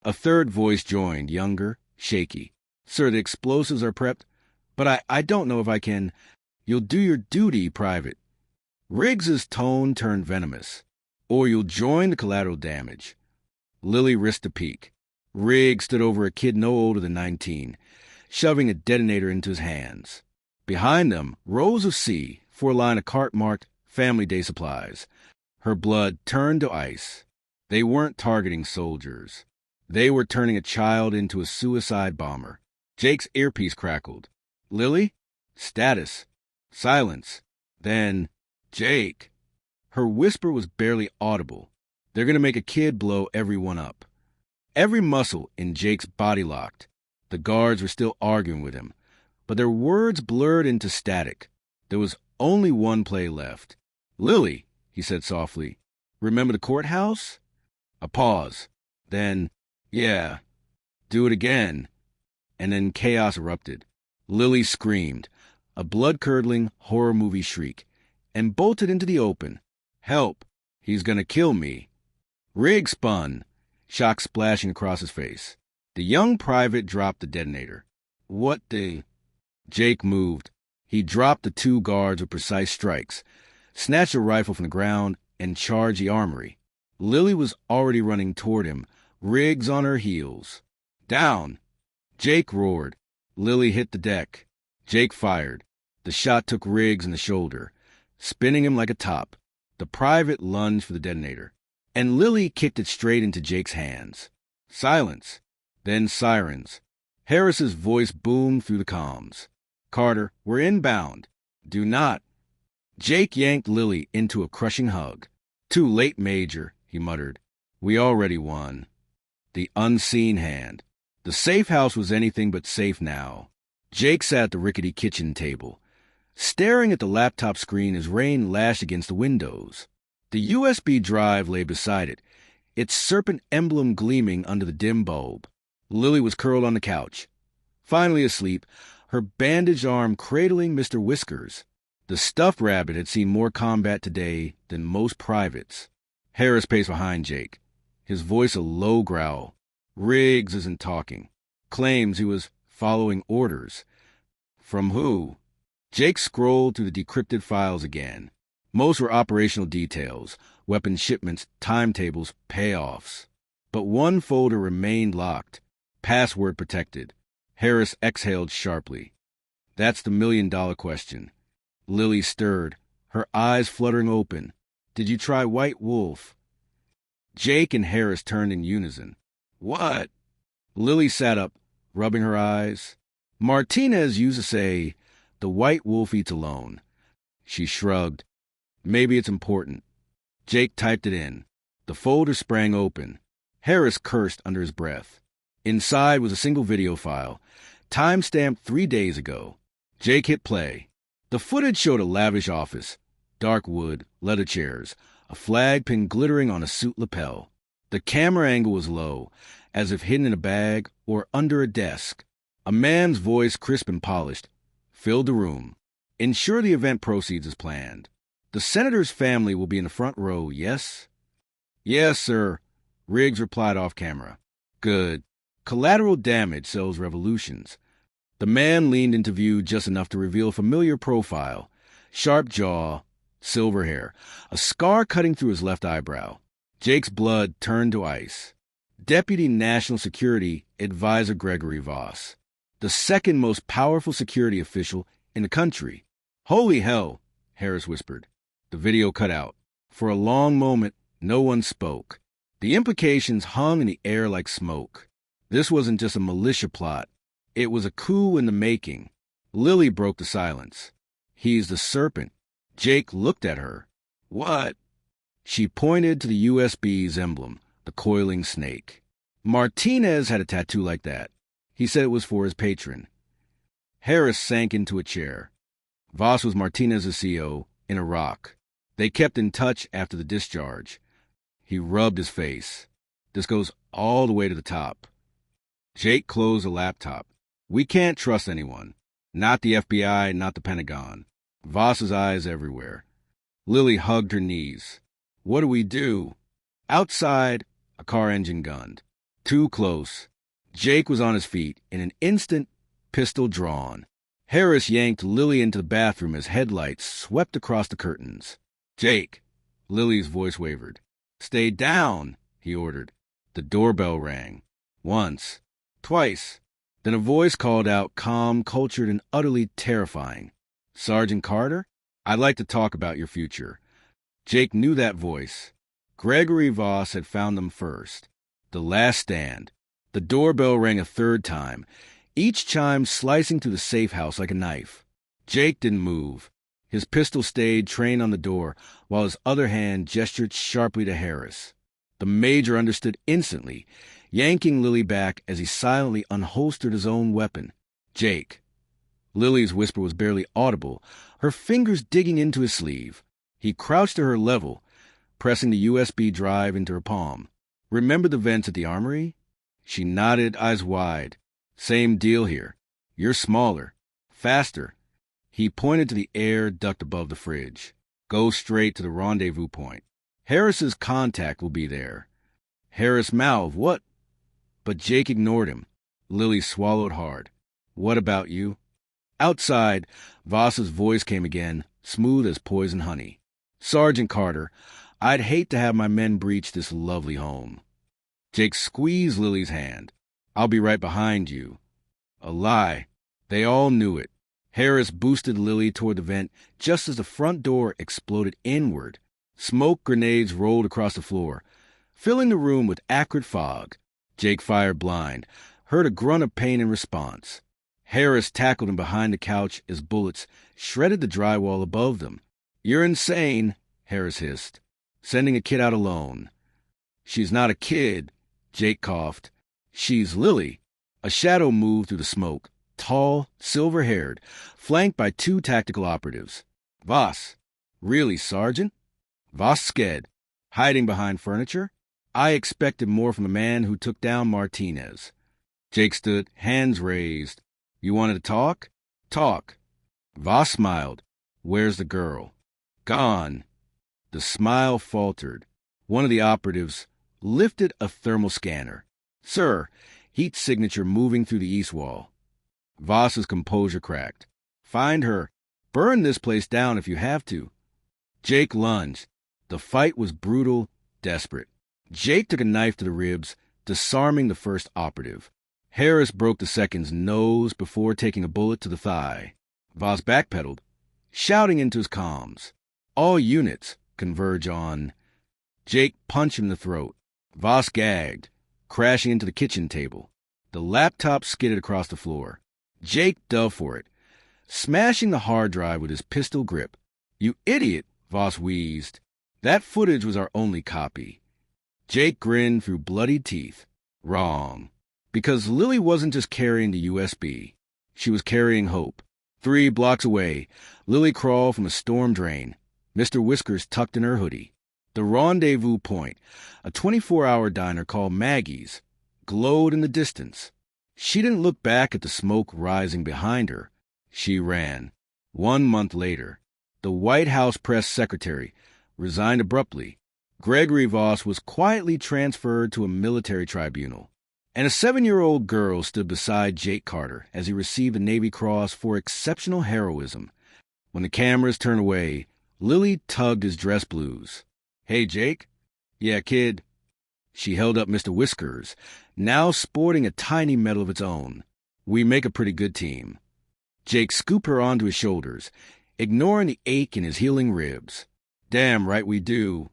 A third voice joined, younger, shaky. "Sir, the explosives are prepped, but I don't know if I can." "You'll do your duty, Private." Riggs's tone turned venomous. "Or you'll join the collateral damage." Lily risked a peek. Riggs stood over a kid no older than 19, shoving a detonator into his hands. Behind them, rows of C, for a line of cart marked Family Day supplies. Her blood turned to ice. They weren't targeting soldiers. They were turning a child into a suicide bomber. Jake's earpiece crackled. "Lily?" "Status." Silence. Then, "Jake." Her whisper was barely audible. "They're going to make a kid blow everyone up." Every muscle in Jake's body locked. The guards were still arguing with him, but their words blurred into static. There was only one play left. "Lily," he said softly, "remember the courthouse?" A pause. Then, "Yeah." "Do it again." And then chaos erupted. Lily screamed, a blood-curdling horror movie shriek, and bolted into the open. "Help!" He's gonna kill me. Rig spun, shock splashing across his face. The young private dropped the detonator. What the... Jake moved. He dropped the 2 guards with precise strikes, snatched a rifle from the ground, and charged the armory. Lily was already running toward him, Riggs on her heels. Down! Jake roared. Lily hit the deck. Jake fired. The shot took Riggs in the shoulder, spinning him like a top. The private lunged for the detonator, and Lily kicked it straight into Jake's hands. Silence. Then sirens. Harris's voice boomed through the comms. Carter, we're inbound. Do not. Jake yanked Lily into a crushing hug. Too late, Major, he muttered. We already won. The unseen hand. The safe house was anything but safe now. Jake sat at the rickety kitchen table, staring at the laptop screen as rain lashed against the windows. The USB drive lay beside it, its serpent emblem gleaming under the dim bulb. Lily was curled on the couch, finally asleep, her bandaged arm cradling Mr. Whiskers. The stuffed rabbit had seen more combat today than most privates. Harris paced behind Jake, his voice a low growl. Riggs isn't talking. Claims he was following orders. From who? Jake scrolled through the decrypted files again. Most were operational details, weapon shipments, timetables, payoffs. But one folder remained locked, password protected. Harris exhaled sharply. That's the million-dollar question. Lily stirred, her eyes fluttering open. Did you try White Wolf? Jake and Harris turned in unison. What? Lily sat up, rubbing her eyes. Martinez used to say, the White Wolf eats alone. She shrugged. Maybe it's important. Jake typed it in. The folder sprang open. Harris cursed under his breath. Inside was a single video file, time-stamped 3 days ago. Jake hit play. The footage showed a lavish office, dark wood, leather chairs, a flag pin glittering on a suit lapel. The camera angle was low, as if hidden in a bag or under a desk. A man's voice, crisp and polished, filled the room. Ensure the event proceeds as planned. The senator's family will be in the front row, yes? Yes, sir, Riggs replied off camera. Good. Collateral damage sells revolutions. The man leaned into view just enough to reveal a familiar profile. Sharp jaw, silver hair, a scar cutting through his left eyebrow. Jake's blood turned to ice. Deputy National Security Advisor Gregory Voss, the second most powerful security official in the country. Holy hell, Harris whispered. The video cut out. For a long moment, no one spoke. The implications hung in the air like smoke. This wasn't just a militia plot. It was a coup in the making. Lily broke the silence. He's the serpent. Jake looked at her. What? She pointed to the USB's emblem, the coiling snake. Martinez had a tattoo like that. He said it was for his patron. Harris sank into a chair. Voss was Martinez's CO in Iraq. They kept in touch after the discharge. He rubbed his face. This goes all the way to the top. Jake closed the laptop. We can't trust anyone. Not the FBI, not the Pentagon. Voss's eyes everywhere. Lily hugged her knees. What do we do? Outside, a car engine gunned. Too close. Jake was on his feet. In an instant, pistol drawn. Harris yanked Lily into the bathroom as headlights swept across the curtains. Jake. Lily's voice wavered. Stay down, he ordered. The doorbell rang. Once. Twice. Then a voice called out, calm, cultured, and utterly terrifying. Sergeant Carter? I'd like to talk about your future. Jake knew that voice. Gregory Voss had found them first. The last stand. The doorbell rang a third time, each chime slicing through the safe house like a knife. Jake didn't move. His pistol stayed trained on the door, while his other hand gestured sharply to Harris. The major understood instantly, yanking Lily back as he silently unholstered his own weapon. Jake. Lily's whisper was barely audible, her fingers digging into his sleeve. He crouched to her level, pressing the USB drive into her palm. Remember the vents at the armory? She nodded, eyes wide. Same deal here. You're smaller. Faster. He pointed to the air duct above the fridge. Go straight to the rendezvous point. Harris's contact will be there. Harris mouthed, "What?" But Jake ignored him. Lily swallowed hard. "What about you?" Outside, Voss's voice came again, smooth as poison honey. "Sergeant Carter, I'd hate to have my men breach this lovely home." Jake squeezed Lily's hand. "I'll be right behind you." A lie. They all knew it. Harris boosted Lily toward the vent just as the front door exploded inward. Smoke grenades rolled across the floor, filling the room with acrid fog. Jake fired blind, heard a grunt of pain in response. Harris tackled him behind the couch as bullets shredded the drywall above them. "You're insane," Harris hissed, "sending a kid out alone." "She's not a kid," Jake coughed. "She's Lily." A shadow moved through the smoke, tall, silver-haired, flanked by 2 tactical operatives. "Voss." "Really, Sergeant?" Voss sked, hiding behind furniture. "I expected more from a man who took down Martinez." Jake stood, hands raised. "You wanted to talk?" "Talk." Voss smiled. "Where's the girl?" "Gone." The smile faltered. One of the operatives lifted a thermal scanner. "Sir," heat signature moving through the east wall. Voss's composure cracked. "Find her. Burn this place down if you have to." Jake lunged. The fight was brutal, desperate. Jake took a knife to the ribs, disarming the first operative. Harris broke the second's nose before taking a bullet to the thigh. Voss backpedaled, shouting into his comms. "All units, converge on." Jake punched him in the throat. Voss gagged, crashing into the kitchen table. The laptop skidded across the floor. Jake dove for it, smashing the hard drive with his pistol grip. "You idiot," Voss wheezed. "That footage was our only copy." Jake grinned through bloodied teeth. Wrong. Because Lily wasn't just carrying the USB. She was carrying hope. 3 blocks away, Lily crawled from a storm drain, Mr. Whiskers tucked in her hoodie. The rendezvous point, a 24-hour diner called Maggie's, glowed in the distance. She didn't look back at the smoke rising behind her. She ran. 1 month later, the White House press secretary resigned abruptly. Gregory Voss was quietly transferred to a military tribunal. And a 7-year-old girl stood beside Jake Carter as he received the Navy Cross for exceptional heroism. When the cameras turned away, Lily tugged his dress blues. "Hey, Jake?" "Yeah, kid." She held up Mr. Whiskers, now sporting a tiny medal of its own. "We make a pretty good team." Jake scooped her onto his shoulders, ignoring the ache in his healing ribs. "Damn right we do."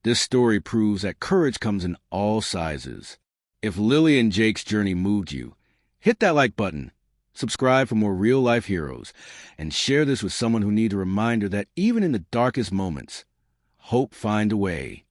This story proves that courage comes in all sizes. If Lily and Jake's journey moved you, hit that like button, subscribe for more real-life heroes, and share this with someone who needs a reminder that even in the darkest moments, hope finds a way.